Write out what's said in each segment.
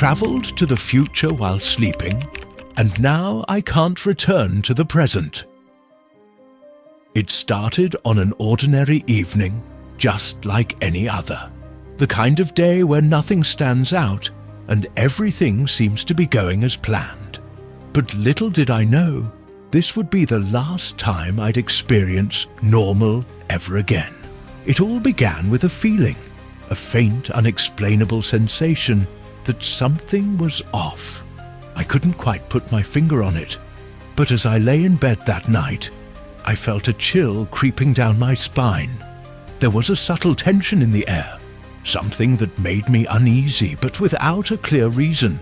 travelled to the future while sleeping, and now I can't return to the present. It started on an ordinary evening, just like any other. The kind of day where nothing stands out and everything seems to be going as planned. But little did I know, this would be the last time I'd experience normal ever again. It all began with a feeling, a faint, unexplainable sensation that something was off. I couldn't quite put my finger on it, but as I lay in bed that night, I felt a chill creeping down my spine. There was a subtle tension in the air, something that made me uneasy, but without a clear reason.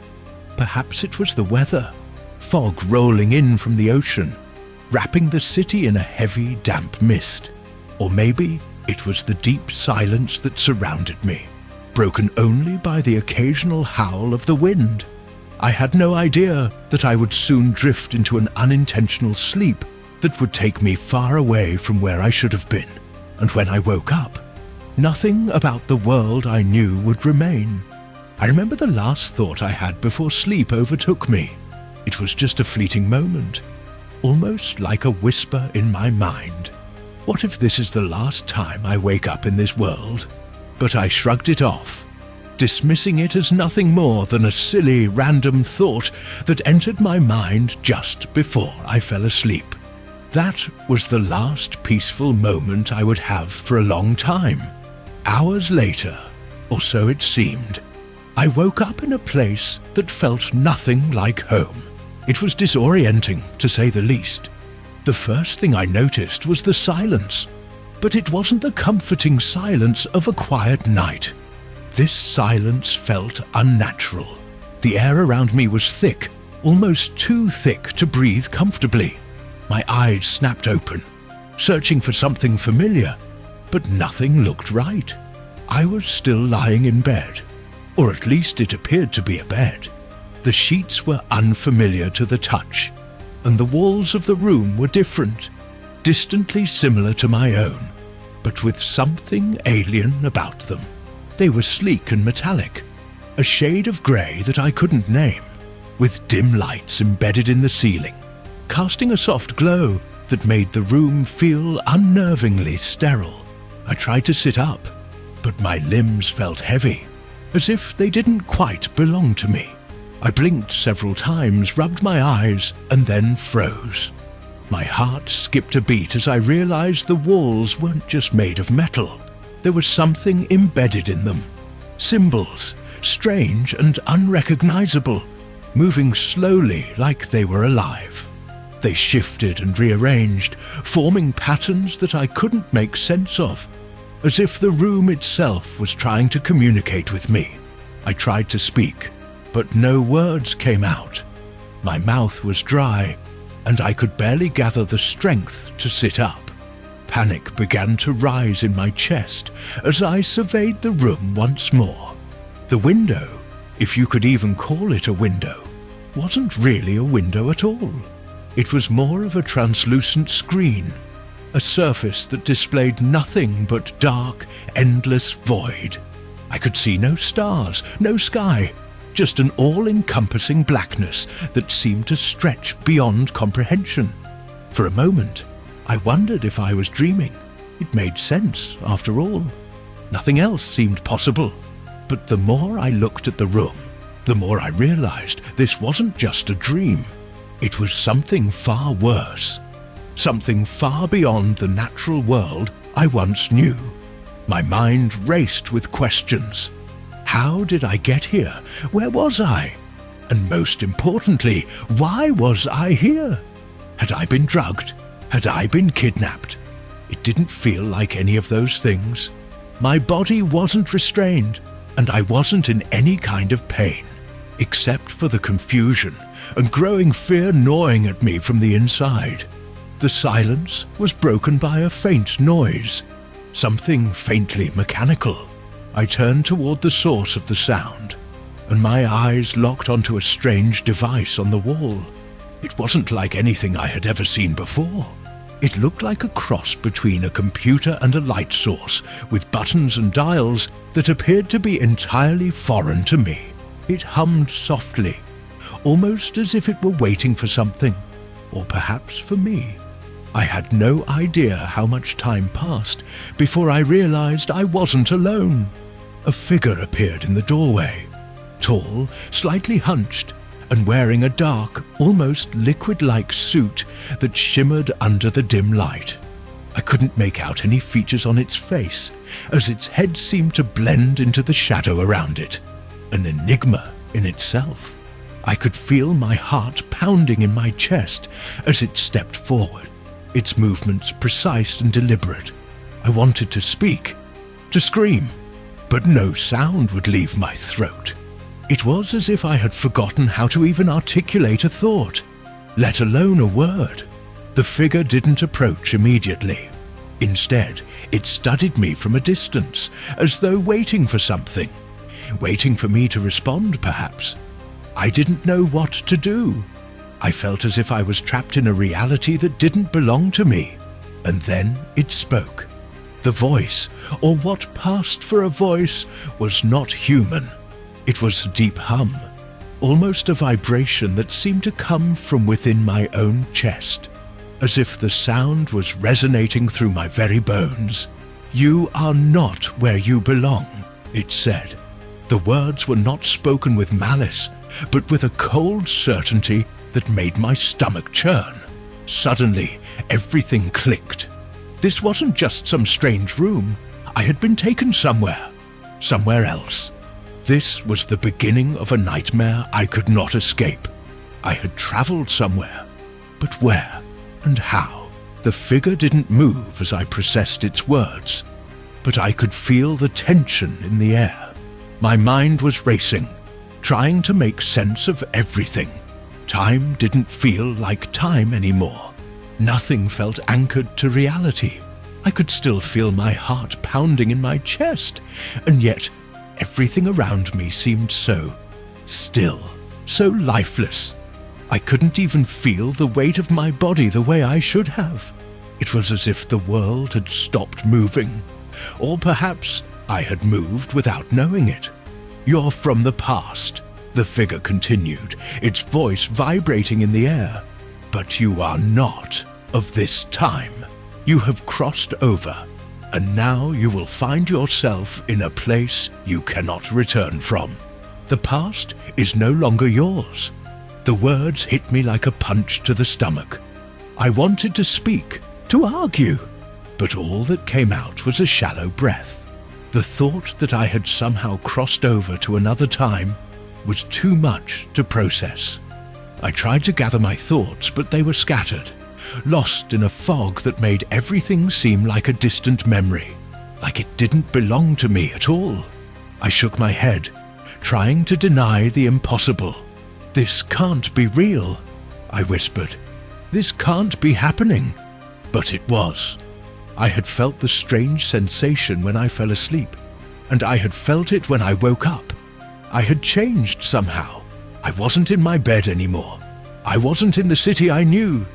Perhaps it was the weather, fog rolling in from the ocean, wrapping the city in a heavy, damp mist. Or maybe it was the deep silence that surrounded me, broken only by the occasional howl of the wind. I had no idea that I would soon drift into an unintentional sleep that would take me far away from where I should have been. And when I woke up, nothing about the world I knew would remain. I remember the last thought I had before sleep overtook me. It was just a fleeting moment, almost like a whisper in my mind. What if this is the last time I wake up in this world? But I shrugged it off, dismissing it as nothing more than a silly, random thought that entered my mind just before I fell asleep. That was the last peaceful moment I would have for a long time. Hours later, or so it seemed, I woke up in a place that felt nothing like home. It was disorienting, to say the least. The first thing I noticed was the silence, but it wasn't the comforting silence of a quiet night. This silence felt unnatural. The air around me was thick, almost too thick to breathe comfortably. My eyes snapped open, searching for something familiar, but nothing looked right. I was still lying in bed, or at least it appeared to be a bed. The sheets were unfamiliar to the touch, and the walls of the room were different, distantly similar to my own, but with something alien about them. They were sleek and metallic, a shade of grey that I couldn't name, with dim lights embedded in the ceiling, casting a soft glow that made the room feel unnervingly sterile. I tried to sit up, but my limbs felt heavy, as if they didn't quite belong to me. I blinked several times, rubbed my eyes, and then froze. My heart skipped a beat as I realized the walls weren't just made of metal. There was something embedded in them. Symbols, strange and unrecognizable, moving slowly like they were alive. They shifted and rearranged, forming patterns that I couldn't make sense of, as if the room itself was trying to communicate with me. I tried to speak, but no words came out. My mouth was dry, and I could barely gather the strength to sit up. Panic began to rise in my chest as I surveyed the room once more. The window, if you could even call it a window, wasn't really a window at all. It was more of a translucent screen, a surface that displayed nothing but dark, endless void. I could see no stars, no sky, just an all-encompassing blackness that seemed to stretch beyond comprehension. For a moment, I wondered if I was dreaming. It made sense, after all. Nothing else seemed possible. But the more I looked at the room, the more I realized this wasn't just a dream. It was something far worse. Something far beyond the natural world I once knew. My mind raced with questions. How did I get here? Where was I? And most importantly, why was I here? Had I been drugged? Had I been kidnapped? It didn't feel like any of those things. My body wasn't restrained, and I wasn't in any kind of pain, except for the confusion and growing fear gnawing at me from the inside. The silence was broken by a faint noise, something faintly mechanical. I turned toward the source of the sound, and my eyes locked onto a strange device on the wall. It wasn't like anything I had ever seen before. It looked like a cross between a computer and a light source, with buttons and dials that appeared to be entirely foreign to me. It hummed softly, almost as if it were waiting for something, or perhaps for me. I had no idea how much time passed before I realized I wasn't alone. A figure appeared in the doorway, tall, slightly hunched, and wearing a dark, almost liquid-like suit that shimmered under the dim light. I couldn't make out any features on its face, as its head seemed to blend into the shadow around it, an enigma in itself. I could feel my heart pounding in my chest as it stepped forward, its movements precise and deliberate. I wanted to speak, to scream, but no sound would leave my throat. It was as if I had forgotten how to even articulate a thought, let alone a word. The figure didn't approach immediately. Instead, it studied me from a distance, as though waiting for something. Waiting for me to respond, perhaps. I didn't know what to do. I felt as if I was trapped in a reality that didn't belong to me. And then it spoke. The voice, or what passed for a voice, was not human. It was a deep hum, almost a vibration that seemed to come from within my own chest, as if the sound was resonating through my very bones. "You are not where you belong," it said. The words were not spoken with malice, but with a cold certainty that made my stomach churn. Suddenly, everything clicked. This wasn't just some strange room. I had been taken somewhere else. This was the beginning of a nightmare I could not escape. I had traveled somewhere, but where and how? The figure didn't move as I processed its words, but I could feel the tension in the air. My mind was racing, trying to make sense of everything. Time didn't feel like time anymore. Nothing felt anchored to reality. I could still feel my heart pounding in my chest, and yet everything around me seemed so still, so lifeless. I couldn't even feel the weight of my body the way I should have. It was as if the world had stopped moving, or perhaps I had moved without knowing it. "You're from the past," the figure continued, its voice vibrating in the air. "But you are not of this time. You have crossed over, and now you will find yourself in a place you cannot return from. The past is no longer yours." The words hit me like a punch to the stomach. I wanted to speak, to argue, but all that came out was a shallow breath. The thought that I had somehow crossed over to another time was too much to process. I tried to gather my thoughts, but they were scattered, lost in a fog that made everything seem like a distant memory, like it didn't belong to me at all. I shook my head, trying to deny the impossible. "This can't be real," I whispered. "This can't be happening." But it was. I had felt the strange sensation when I fell asleep, and I had felt it when I woke up. I had changed somehow. I wasn't in my bed anymore. I wasn't in the city I knew.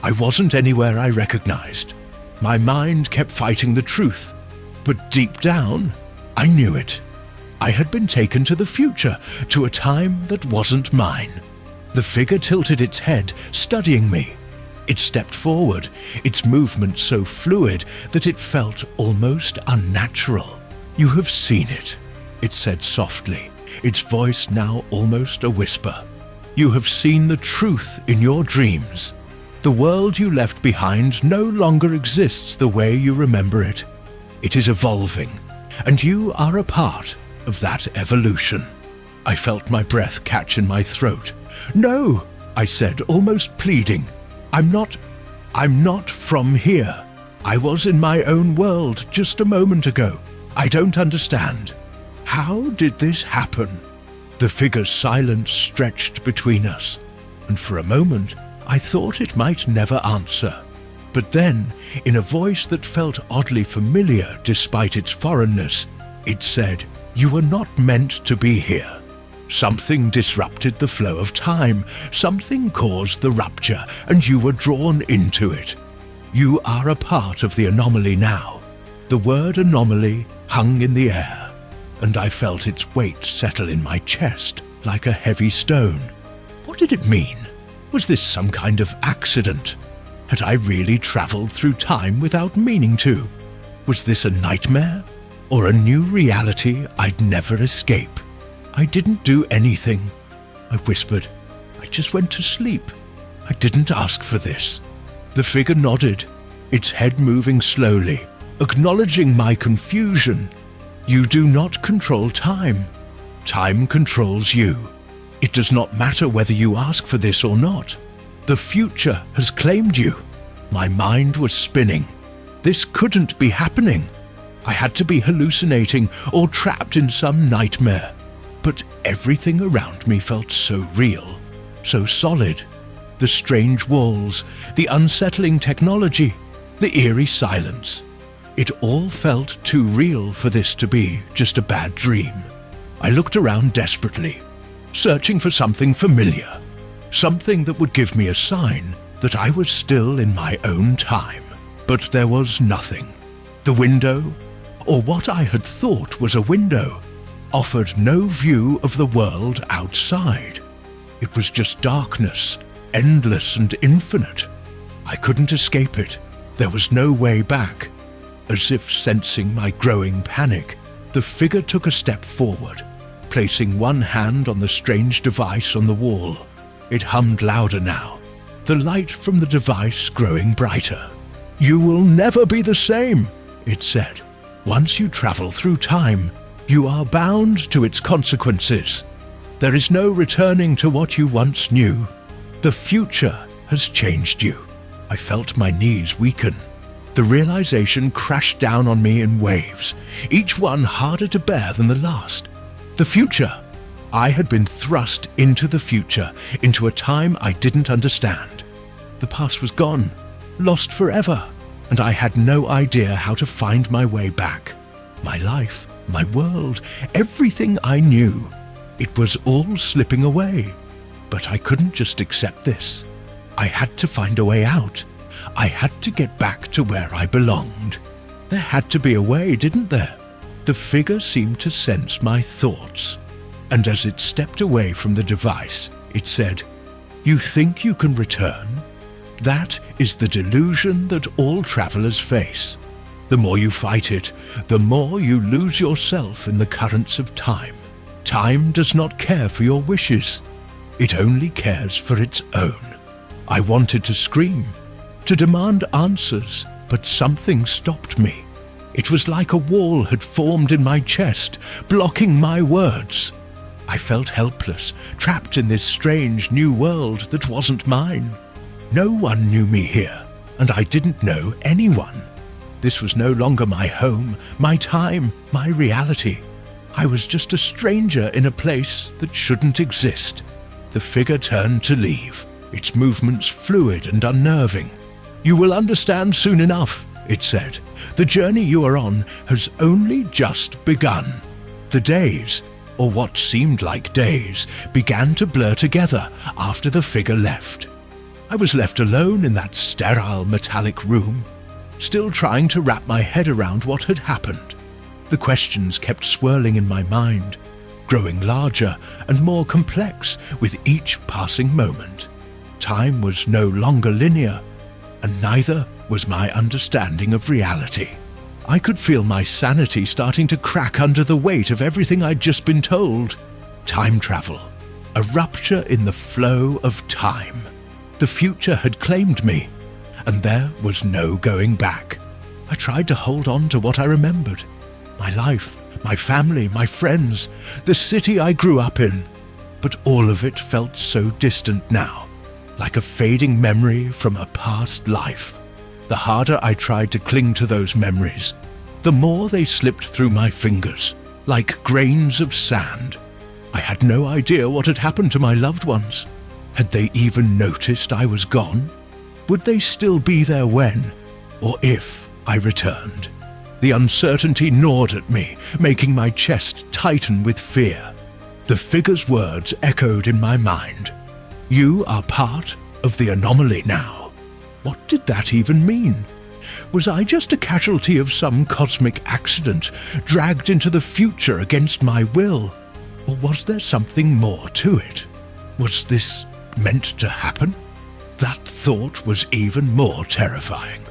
I wasn't anywhere I recognized. My mind kept fighting the truth, but deep down, I knew it. I had been taken to the future, to a time that wasn't mine. The figure tilted its head, studying me. It stepped forward, its movement so fluid that it felt almost unnatural. "You have seen it," it said softly, its voice now almost a whisper. "You have seen the truth in your dreams. The world you left behind no longer exists the way you remember it. It is evolving, and you are a part of that evolution." I felt my breath catch in my throat. "No," I said, almost pleading. I'm not from here. I was in my own world just a moment ago. I don't understand. How did this happen?" The figure's silence stretched between us, and for a moment I thought it might never answer. But then, in a voice that felt oddly familiar despite its foreignness, it said, "You were not meant to be here. Something disrupted the flow of time, something caused the rupture, and you were drawn into it. You are a part of the anomaly now." The word anomaly hung in the air, and I felt its weight settle in my chest like a heavy stone. What did it mean? Was this some kind of accident? Had I really travelled through time without meaning to? Was this a nightmare? Or a new reality I'd never escape? I didn't do anything. I whispered. I just went to sleep. I didn't ask for this. The figure nodded, its head moving slowly, acknowledging my confusion. You do not control time. Time controls you. It does not matter whether you ask for this or not. The future has claimed you. My mind was spinning. This couldn't be happening. I had to be hallucinating or trapped in some nightmare. But everything around me felt so real, so solid. The strange walls, the unsettling technology, the eerie silence. It all felt too real for this to be just a bad dream. I looked around desperately, searching for something familiar, something that would give me a sign that I was still in my own time. But there was nothing. The window, or what I had thought was a window, offered no view of the world outside. It was just darkness, endless and infinite. I couldn't escape it. There was no way back. As if sensing my growing panic, the figure took a step forward, placing one hand on the strange device on the wall. It hummed louder now, the light from the device growing brighter. "You will never be the same," it said. "Once you travel through time, you are bound to its consequences. There is no returning to what you once knew. The future has changed you." I felt my knees weaken. The realization crashed down on me in waves, each one harder to bear than the last. The future. I had been thrust into the future, into a time I didn't understand. The past was gone, lost forever, and I had no idea how to find my way back. My life, my world, everything I knew. It was all slipping away. But I couldn't just accept this. I had to find a way out. I had to get back to where I belonged. There had to be a way, didn't there? The figure seemed to sense my thoughts, and as it stepped away from the device, it said, "You think you can return? That is the delusion that all travelers face. The more you fight it, the more you lose yourself in the currents of time. Time does not care for your wishes. It only cares for its own." I wanted to scream, to demand answers, but something stopped me. It was like a wall had formed in my chest, blocking my words. I felt helpless, trapped in this strange new world that wasn't mine. No one knew me here, and I didn't know anyone. This was no longer my home, my time, my reality. I was just a stranger in a place that shouldn't exist. The figure turned to leave, its movements fluid and unnerving. "You will understand soon enough," it said. "The journey you are on has only just begun." The days, or what seemed like days, began to blur together after the figure left. I was left alone in that sterile metallic room, still trying to wrap my head around what had happened. The questions kept swirling in my mind, growing larger and more complex with each passing moment. Time was no longer linear, and neither was my understanding of reality. I could feel my sanity starting to crack under the weight of everything I'd just been told. Time travel, a rupture in the flow of time. The future had claimed me, and there was no going back. I tried to hold on to what I remembered. My life, my family, my friends, the city I grew up in. But all of it felt so distant now, like a fading memory from a past life. The harder I tried to cling to those memories, the more they slipped through my fingers, like grains of sand. I had no idea what had happened to my loved ones. Had they even noticed I was gone? Would they still be there when, or if, I returned? The uncertainty gnawed at me, making my chest tighten with fear. The figure's words echoed in my mind. "You are part of the anomaly now." What did that even mean? Was I just a casualty of some cosmic accident, dragged into the future against my will? Or was there something more to it? Was this meant to happen? That thought was even more terrifying.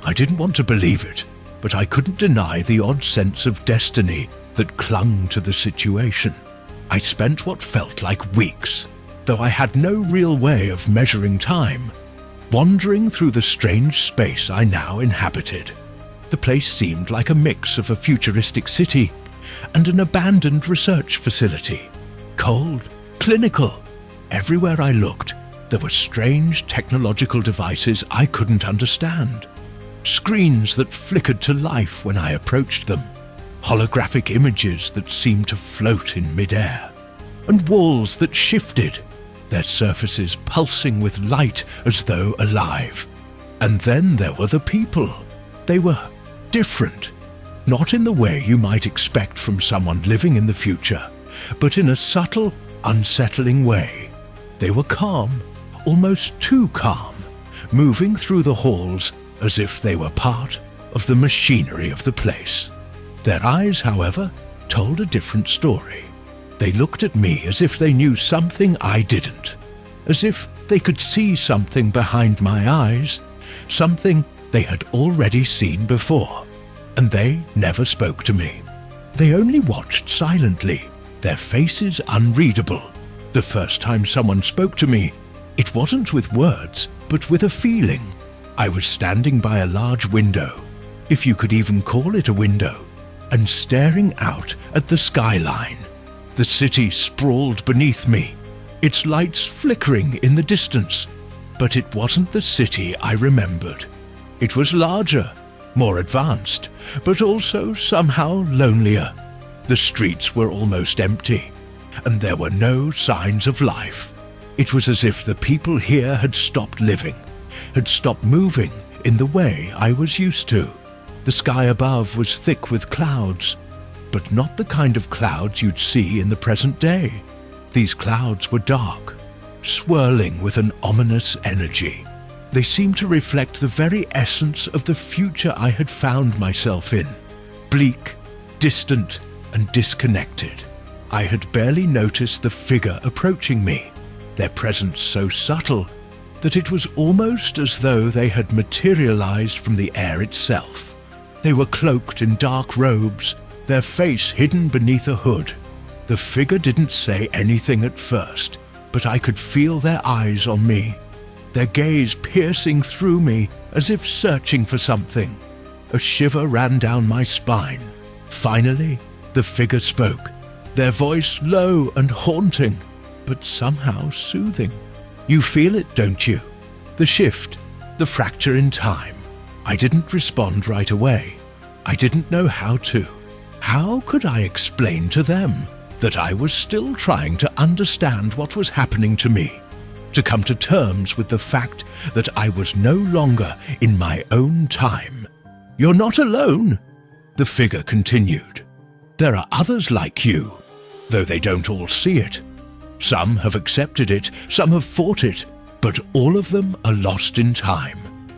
I didn't want to believe it, but I couldn't deny the odd sense of destiny that clung to the situation. I spent what felt like weeks, though I had no real way of measuring time, wandering through the strange space I now inhabited. The place seemed like a mix of a futuristic city and an abandoned research facility. Cold, clinical. Everywhere I looked, there were strange technological devices I couldn't understand. Screens that flickered to life when I approached them. Holographic images that seemed to float in midair. And walls that shifted, their surfaces pulsing with light as though alive. And then there were the people. They were different. Not in the way you might expect from someone living in the future, but in a subtle, unsettling way. They were calm, almost too calm, moving through the halls as if they were part of the machinery of the place. Their eyes, however, told a different story. They looked at me as if they knew something I didn't, as if they could see something behind my eyes, something they had already seen before, and they never spoke to me. They only watched silently, their faces unreadable. The first time someone spoke to me, it wasn't with words, but with a feeling. I was standing by a large window, if you could even call it a window, and staring out at the skyline. The city sprawled beneath me, its lights flickering in the distance. But it wasn't the city I remembered. It was larger, more advanced, but also somehow lonelier. The streets were almost empty, and there were no signs of life. It was as if the people here had stopped living, had stopped moving in the way I was used to. The sky above was thick with clouds, but not the kind of clouds you'd see in the present day. These clouds were dark, swirling with an ominous energy. They seemed to reflect the very essence of the future I had found myself in. Bleak, distant, and disconnected. I had barely noticed the figure approaching me, their presence so subtle that it was almost as though they had materialized from the air itself. They were cloaked in dark robes, their face hidden beneath a hood. The figure didn't say anything at first, but I could feel their eyes on me, their gaze piercing through me as if searching for something. A shiver ran down my spine. Finally, the figure spoke, their voice low and haunting, but somehow soothing. You feel it, don't you? The shift, the fracture in time. I didn't respond right away. I didn't know how to. How could I explain to them that I was still trying to understand what was happening to me, to come to terms with the fact that I was no longer in my own time? You're not alone, the figure continued. There are others like you, though they don't all see it. Some have accepted it, some have fought it, but all of them are lost in time.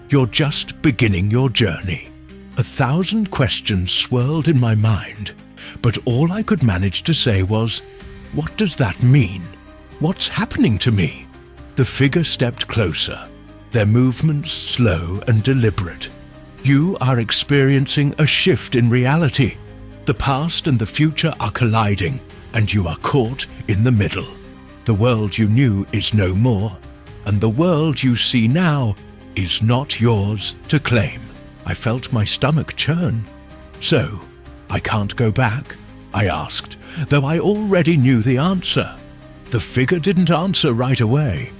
You're just beginning your journey. 1,000 questions swirled in my mind, but all I could manage to say was, "What does that mean? What's happening to me?" The figure stepped closer, their movements slow and deliberate. You are experiencing a shift in reality. The past and the future are colliding, and you are caught in the middle. The world you knew is no more, and the world you see now is not yours to claim. I felt my stomach churn. So, I can't go back? I asked, though I already knew the answer. The figure didn't answer right away.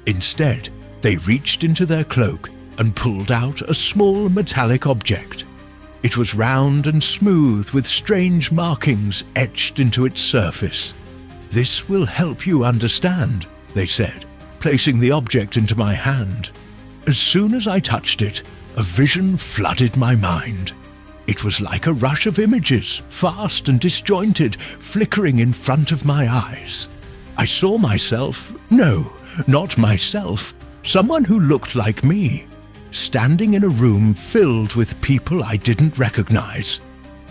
Instead, they reached into their cloak and pulled out a small metallic object. It was round and smooth with strange markings etched into its surface. "This will help you understand," they said, placing the object into my hand. As soon as I touched it, a vision flooded my mind. It was like a rush of images, fast and disjointed, flickering in front of my eyes. I saw myself, no, not myself, someone who looked like me, standing in a room filled with people I didn't recognize.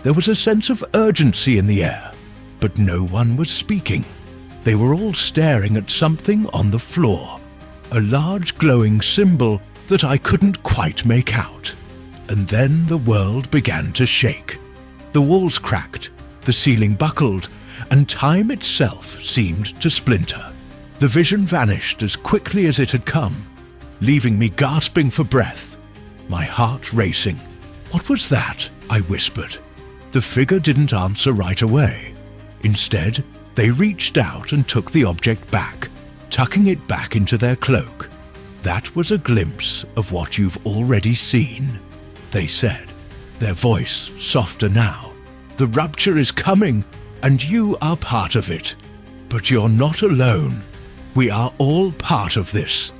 There was a sense of urgency in the air, but no one was speaking. They were all staring at something on the floor, a large glowing symbol that I couldn't quite make out. And then the world began to shake. The walls cracked, the ceiling buckled, and time itself seemed to splinter. The vision vanished as quickly as it had come, leaving me gasping for breath, my heart racing. "What was that?" I whispered. The figure didn't answer right away. Instead, they reached out and took the object back, tucking it back into their cloak. "That was a glimpse of what you've already seen," they said, their voice softer now. "The rupture is coming, and you are part of it. But you're not alone. We are all part of this."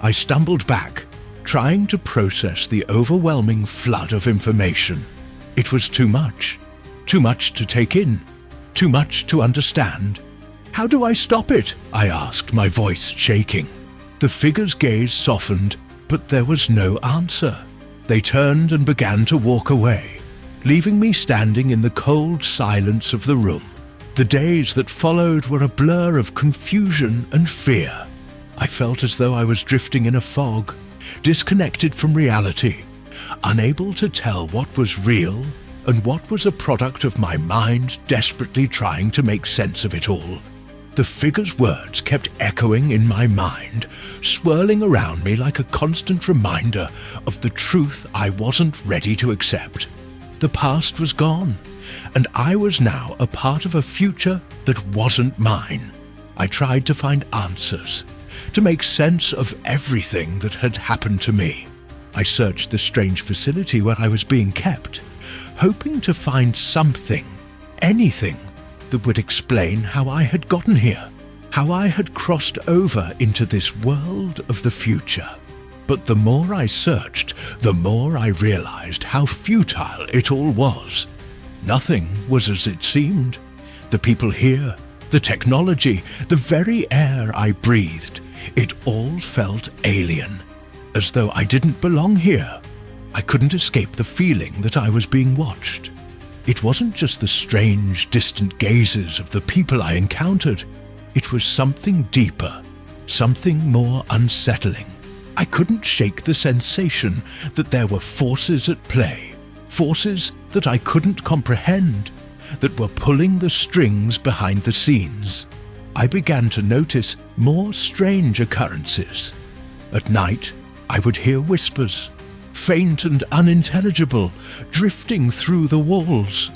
I stumbled back, trying to process the overwhelming flood of information. It was too much to take in, too much to understand. "How do I stop it?" I asked, my voice shaking. The figure's gaze softened, but there was no answer. They turned and began to walk away, leaving me standing in the cold silence of the room. The days that followed were a blur of confusion and fear. I felt as though I was drifting in a fog, disconnected from reality, unable to tell what was real and what was a product of my mind desperately trying to make sense of it all. The figure's words kept echoing in my mind, swirling around me like a constant reminder of the truth I wasn't ready to accept. The past was gone, and I was now a part of a future that wasn't mine. I tried to find answers, to make sense of everything that had happened to me. I searched the strange facility where I was being kept, hoping to find something, anything, that would explain how I had gotten here, how I had crossed over into this world of the future. But the more I searched, the more I realized how futile it all was. Nothing was as it seemed. The people here, the technology, the very air I breathed, it all felt alien, as though I didn't belong here. I couldn't escape the feeling that I was being watched. It wasn't just the strange, distant gazes of the people I encountered. It was something deeper, something more unsettling. I couldn't shake the sensation that there were forces at play, forces that I couldn't comprehend, that were pulling the strings behind the scenes. I began to notice more strange occurrences. At night, I would hear whispers, faint and unintelligible, drifting through the walls.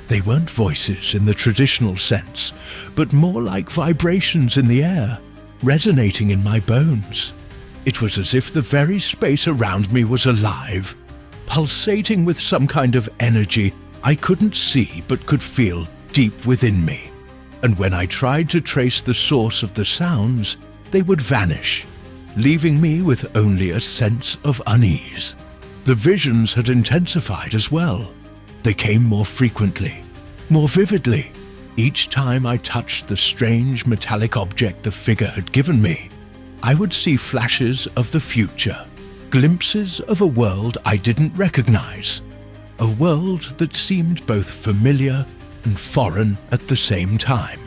They weren't voices in the traditional sense, but more like vibrations in the air, resonating in my bones. It was as if the very space around me was alive, pulsating with some kind of energy I couldn't see but could feel deep within me. And when I tried to trace the source of the sounds, they would vanish, leaving me with only a sense of unease. The visions had intensified as well. They came more frequently, more vividly, each time I touched the strange metallic object the figure had given me. I would see flashes of the future, glimpses of a world I didn't recognize, a world that seemed both familiar and foreign at the same time.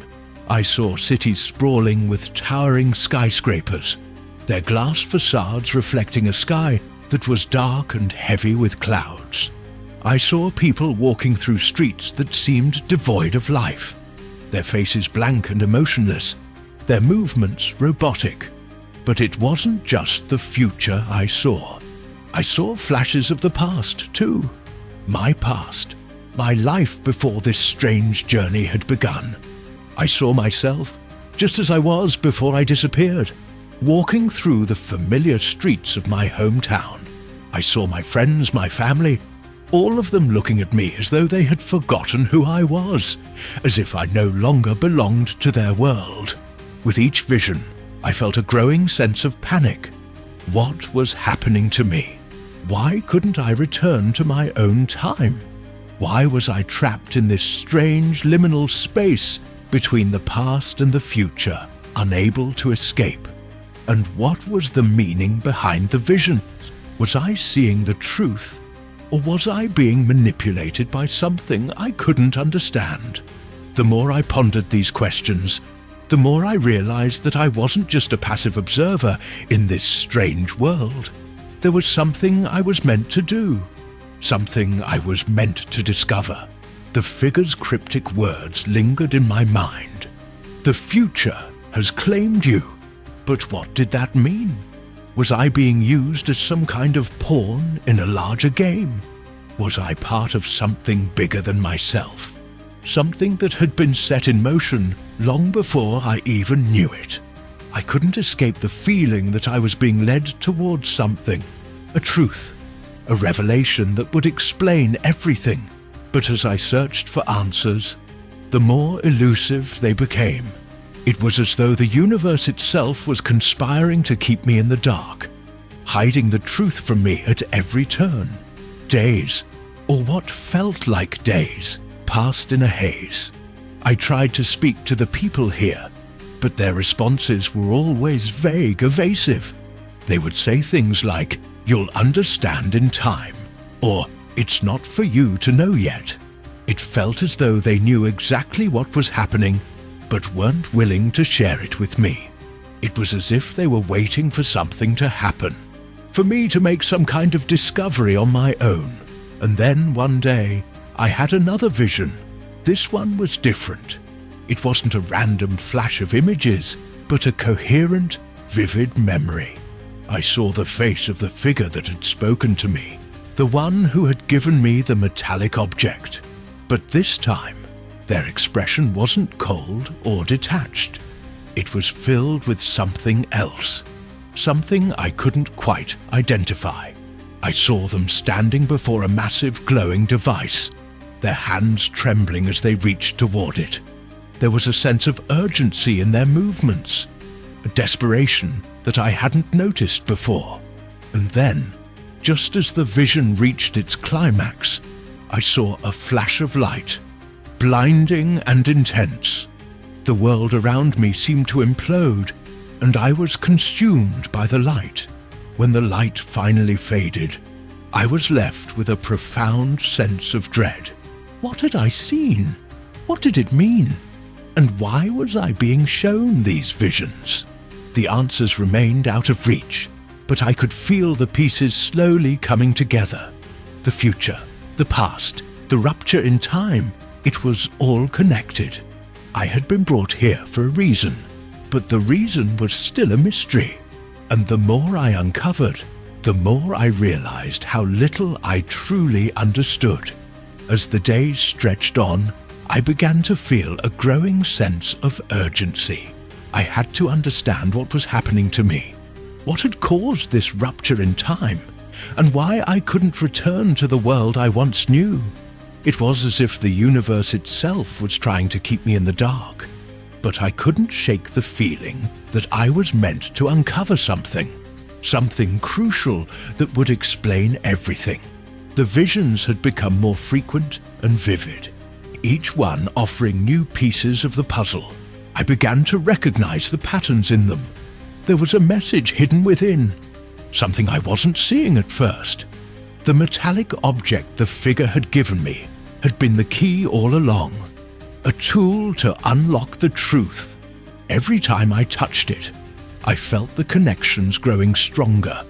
I saw cities sprawling with towering skyscrapers, their glass facades reflecting a sky that was dark and heavy with clouds. I saw people walking through streets that seemed devoid of life, their faces blank and emotionless, their movements robotic. But it wasn't just the future I saw. I saw flashes of the past, too. My past, my life before this strange journey had begun. I saw myself, just as I was before I disappeared, walking through the familiar streets of my hometown. I saw my friends, my family, all of them looking at me as though they had forgotten who I was, as if I no longer belonged to their world. With each vision, I felt a growing sense of panic. What was happening to me? Why couldn't I return to my own time? Why was I trapped in this strange liminal space between the past and the future, unable to escape? And what was the meaning behind the vision? Was I seeing the truth, or was I being manipulated by something I couldn't understand? The more I pondered these questions, the more I realized that I wasn't just a passive observer in this strange world. There was something I was meant to do, something I was meant to discover. The figure's cryptic words lingered in my mind. The future has claimed you. But what did that mean? Was I being used as some kind of pawn in a larger game? Was I part of something bigger than myself? Something that had been set in motion long before I even knew it. I couldn't escape the feeling that I was being led towards something, a truth, a revelation that would explain everything. But as I searched for answers, the more elusive they became. It was as though the universe itself was conspiring to keep me in the dark, hiding the truth from me at every turn. Days, or what felt like days, passed in a haze. I tried to speak to the people here, but their responses were always vague, evasive. They would say things like, "You'll understand in time," or "It's not for you to know yet." It felt as though they knew exactly what was happening, but weren't willing to share it with me. It was as if they were waiting for something to happen, for me to make some kind of discovery on my own. And then one day, I had another vision. This one was different. It wasn't a random flash of images, but a coherent, vivid memory. I saw the face of the figure that had spoken to me, the one who had given me the metallic object. But this time, their expression wasn't cold or detached. It was filled with something else, something I couldn't quite identify. I saw them standing before a massive glowing device, their hands trembling as they reached toward it. There was a sense of urgency in their movements, a desperation that I hadn't noticed before. And then, just as the vision reached its climax, I saw a flash of light, blinding and intense. The world around me seemed to implode, and I was consumed by the light. When the light finally faded, I was left with a profound sense of dread. What had I seen? What did it mean? And why was I being shown these visions? The answers remained out of reach, but I could feel the pieces slowly coming together. The future, the past, the rupture in time, it was all connected. I had been brought here for a reason, but the reason was still a mystery. And the more I uncovered, the more I realized how little I truly understood. As the days stretched on, I began to feel a growing sense of urgency. I had to understand what was happening to me, what had caused this rupture in time, and why I couldn't return to the world I once knew. It was as if the universe itself was trying to keep me in the dark, but I couldn't shake the feeling that I was meant to uncover something crucial that would explain everything. The visions had become more frequent and vivid, each one offering new pieces of the puzzle. I began to recognize the patterns in them. There was a message hidden within, something I wasn't seeing at first. The metallic object the figure had given me had been the key all along, a tool to unlock the truth. Every time I touched it, I felt the connections growing stronger,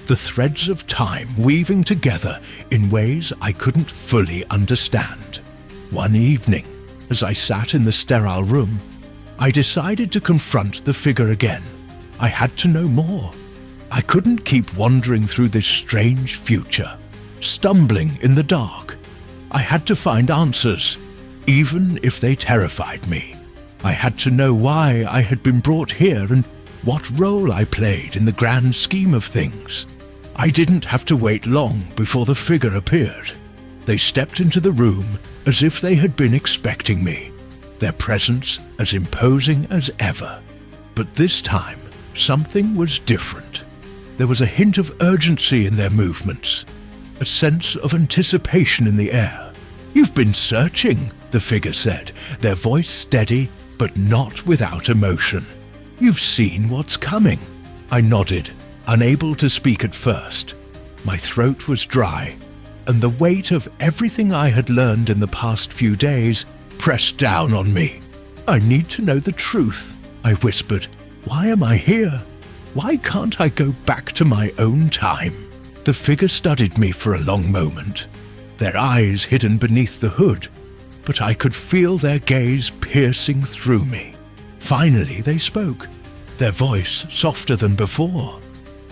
the threads of time weaving together in ways I couldn't fully understand. One evening, as I sat in the sterile room, I decided to confront the figure again. I had to know more. I couldn't keep wandering through this strange future, stumbling in the dark. I had to find answers, even if they terrified me. I had to know why I had been brought here and what role I played in the grand scheme of things. I didn't have to wait long before the figure appeared. They stepped into the room as if they had been expecting me, their presence as imposing as ever. But this time, something was different. There was a hint of urgency in their movements, a sense of anticipation in the air. "You've been searching," the figure said, their voice steady but not without emotion. "You've seen what's coming." I nodded, unable to speak at first. My throat was dry, and the weight of everything I had learned in the past few days pressed down on me. "I need to know the truth," I whispered. "Why am I here? Why can't I go back to my own time?" The figure studied me for a long moment, their eyes hidden beneath the hood, but I could feel their gaze piercing through me. Finally they spoke, their voice softer than before.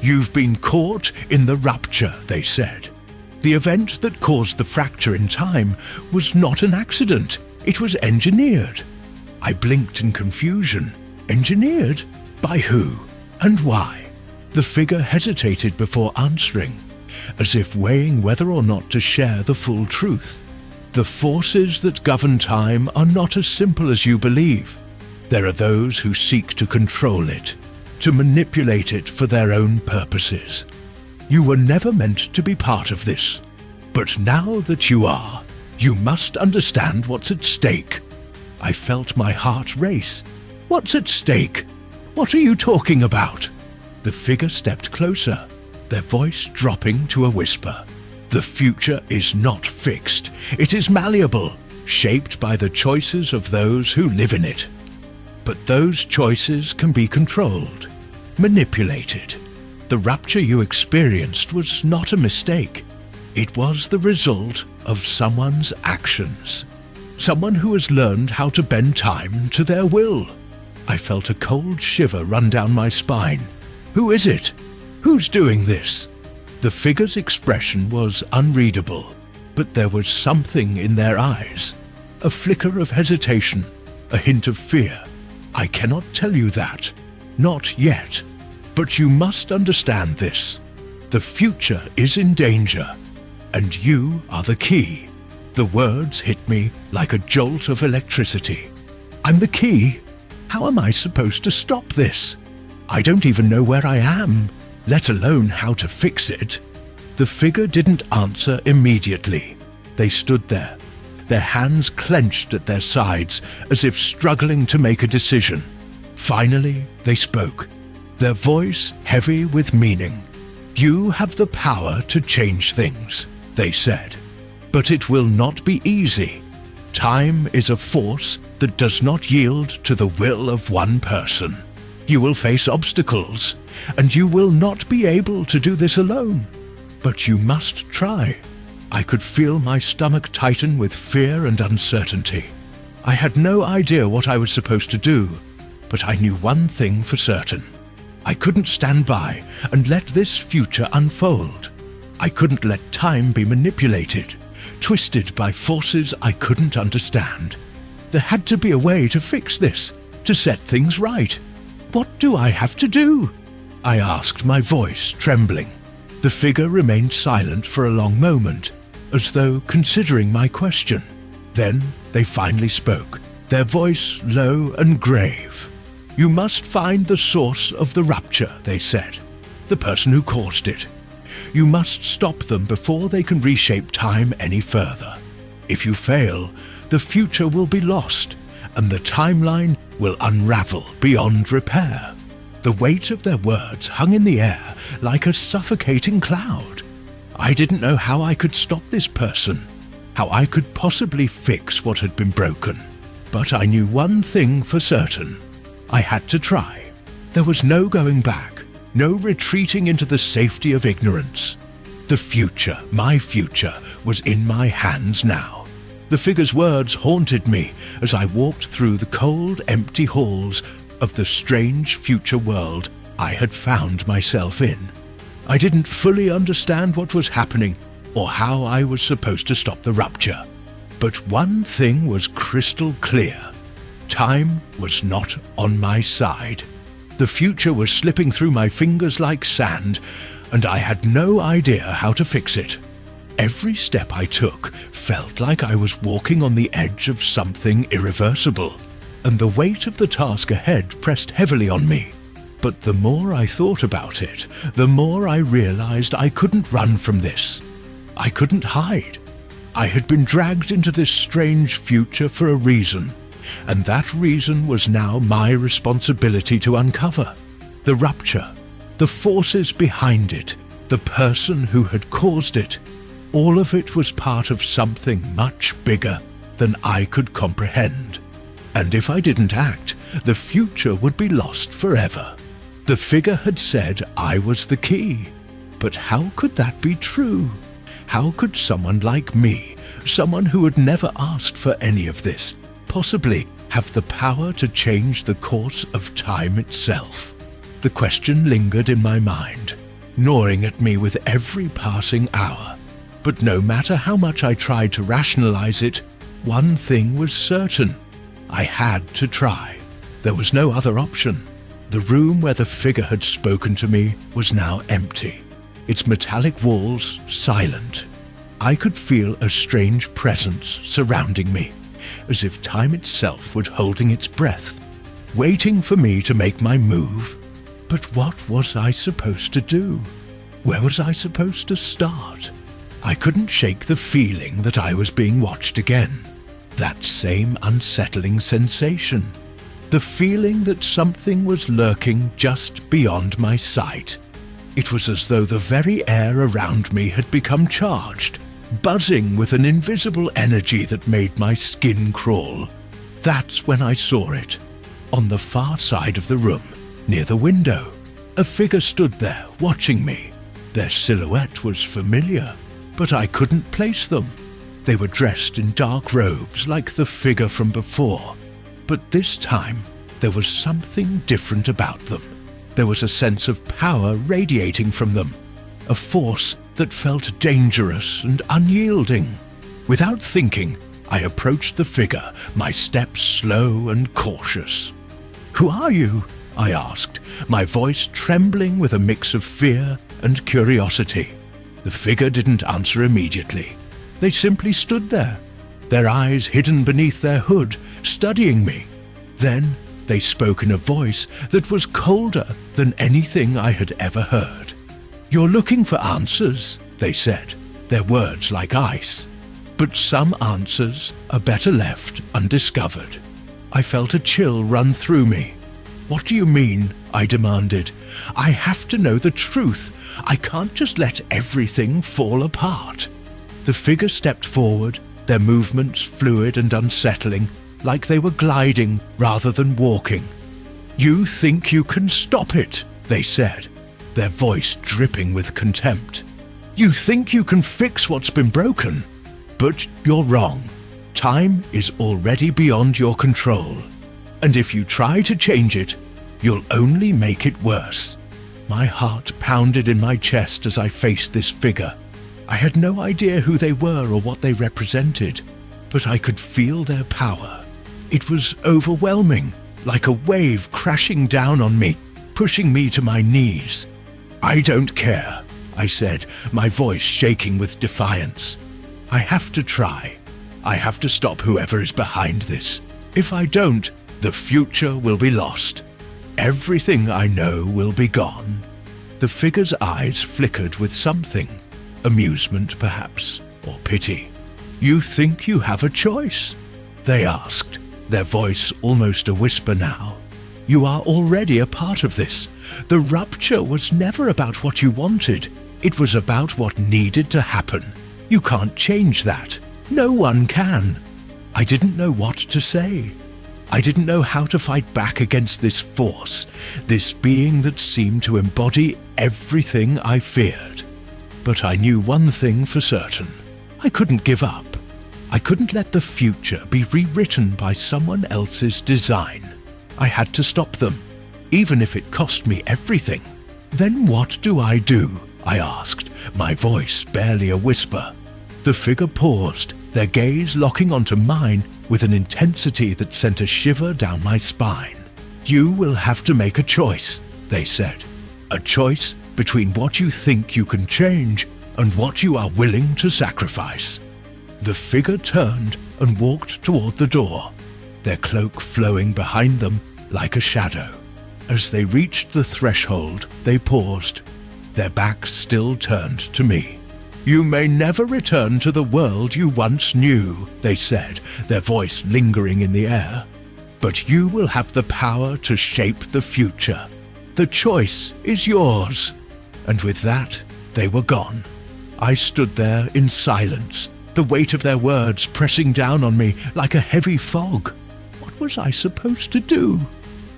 "You've been caught in the rupture," they said. "The event that caused the fracture in time was not an accident. It was engineered." I blinked in confusion. Engineered? By who? And why? The figure hesitated before answering, as if weighing whether or not to share the full truth. "The forces that govern time are not as simple as you believe. There are those who seek to control it, to manipulate it for their own purposes. You were never meant to be part of this. But now that you are, you must understand what's at stake." I felt my heart race. "What's at stake? What are you talking about?" The figure stepped closer, their voice dropping to a whisper. "The future is not fixed. It is malleable, shaped by the choices of those who live in it. But those choices can be controlled, manipulated. The rupture you experienced was not a mistake. It was the result of someone's actions. Someone who has learned how to bend time to their will." I felt a cold shiver run down my spine. "Who is it? Who's doing this?" The figure's expression was unreadable, but there was something in their eyes. A flicker of hesitation, a hint of fear. "I cannot tell you that. Not yet. But you must understand this. The future is in danger, and you are the key." The words hit me like a jolt of electricity. "I'm the key? How am I supposed to stop this? I don't even know where I am, let alone how to fix it." The figure didn't answer immediately. They stood there, their hands clenched at their sides as if struggling to make a decision. Finally, they spoke, their voice heavy with meaning. "You have the power to change things," they said. "But it will not be easy. Time is a force that does not yield to the will of one person. You will face obstacles, and you will not be able to do this alone. But you must try." I could feel my stomach tighten with fear and uncertainty. I had no idea what I was supposed to do, but I knew one thing for certain. I couldn't stand by and let this future unfold. I couldn't let time be manipulated, twisted by forces I couldn't understand. There had to be a way to fix this, to set things right. "What do I have to do?" I asked, my voice trembling. The figure remained silent for a long moment, as though considering my question. Then they finally spoke, their voice low and grave. "You must find the source of the rupture," they said, "the person who caused it. You must stop them before they can reshape time any further. If you fail, the future will be lost, and the timeline will unravel beyond repair." The weight of their words hung in the air like a suffocating cloud. I didn't know how I could stop this person, how I could possibly fix what had been broken. But I knew one thing for certain. I had to try. There was no going back, no retreating into the safety of ignorance. The future, my future, was in my hands now. The figure's words haunted me as I walked through the cold, empty halls of the strange future world I had found myself in. I didn't fully understand what was happening or how I was supposed to stop the rupture. But one thing was crystal clear. Time was not on my side. The future was slipping through my fingers like sand, and I had no idea how to fix it. Every step I took felt like I was walking on the edge of something irreversible, and the weight of the task ahead pressed heavily on me. But the more I thought about it, the more I realized I couldn't run from this. I couldn't hide. I had been dragged into this strange future for a reason, and that reason was now my responsibility to uncover. The rupture, the forces behind it, the person who had caused it, all of it was part of something much bigger than I could comprehend. And if I didn't act, the future would be lost forever. The figure had said I was the key. But how could that be true? How could someone like me, someone who had never asked for any of this, possibly have the power to change the course of time itself? The question lingered in my mind, gnawing at me with every passing hour. But no matter how much I tried to rationalize it, one thing was certain. I had to try. There was no other option. The room where the figure had spoken to me was now empty, its metallic walls silent. I could feel a strange presence surrounding me, as if time itself were holding its breath, waiting for me to make my move. But what was I supposed to do? Where was I supposed to start? I couldn't shake the feeling that I was being watched again. That same unsettling sensation. The feeling that something was lurking just beyond my sight. It was as though the very air around me had become charged, buzzing with an invisible energy that made my skin crawl. That's when I saw it. On the far side of the room, near the window, a figure stood there watching me. Their silhouette was familiar, but I couldn't place them. They were dressed in dark robes like the figure from before, but this time there was something different about them. There was a sense of power radiating from them, a force that felt dangerous and unyielding. Without thinking, I approached the figure, my steps slow and cautious. "Who are you?" I asked, my voice trembling with a mix of fear and curiosity. The figure didn't answer immediately. They simply stood there, their eyes hidden beneath their hood, studying me. Then they spoke in a voice that was colder than anything I had ever heard. "You're looking for answers," they said, their words like ice. "But some answers are better left undiscovered." I felt a chill run through me. "What do you mean?" I demanded. "I have to know the truth. I can't just let everything fall apart." The figure stepped forward, their movements fluid and unsettling, like they were gliding rather than walking. "You think you can stop it," they said, their voice dripping with contempt. "You think you can fix what's been broken, but you're wrong. Time is already beyond your control, and if you try to change it, you'll only make it worse." My heart pounded in my chest as I faced this figure. I had no idea who they were or what they represented, but I could feel their power. It was overwhelming, like a wave crashing down on me, pushing me to my knees. "I don't care," I said, my voice shaking with defiance. "I have to try. I have to stop whoever is behind this. If I don't, the future will be lost. Everything I know will be gone." The figure's eyes flickered with something. Amusement, perhaps, or pity. "You think you have a choice?" they asked, their voice almost a whisper now. "You are already a part of this. The rupture was never about what you wanted. It was about what needed to happen. You can't change that. No one can." I didn't know what to say. I didn't know how to fight back against this force, this being that seemed to embody everything I feared. But I knew one thing for certain. I couldn't give up. I couldn't let the future be rewritten by someone else's design. I had to stop them, even if it cost me everything. "Then what do? I asked, my voice barely a whisper. The figure paused, their gaze locking onto mine with an intensity that sent a shiver down my spine. "You will have to make a choice," they said. "A choice between what you think you can change and what you are willing to sacrifice." The figure turned and walked toward the door, their cloak flowing behind them like a shadow. As they reached the threshold, they paused, their backs still turned to me. "You may never return to the world you once knew," they said, their voice lingering in the air. "But you will have the power to shape the future. The choice is yours." And with that, they were gone. I stood there in silence, the weight of their words pressing down on me like a heavy fog. What was I supposed to do?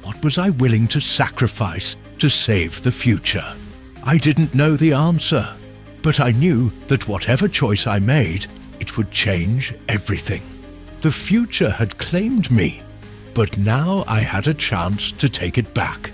What was I willing to sacrifice to save the future? I didn't know the answer, but I knew that whatever choice I made, it would change everything. The future had claimed me, but now I had a chance to take it back.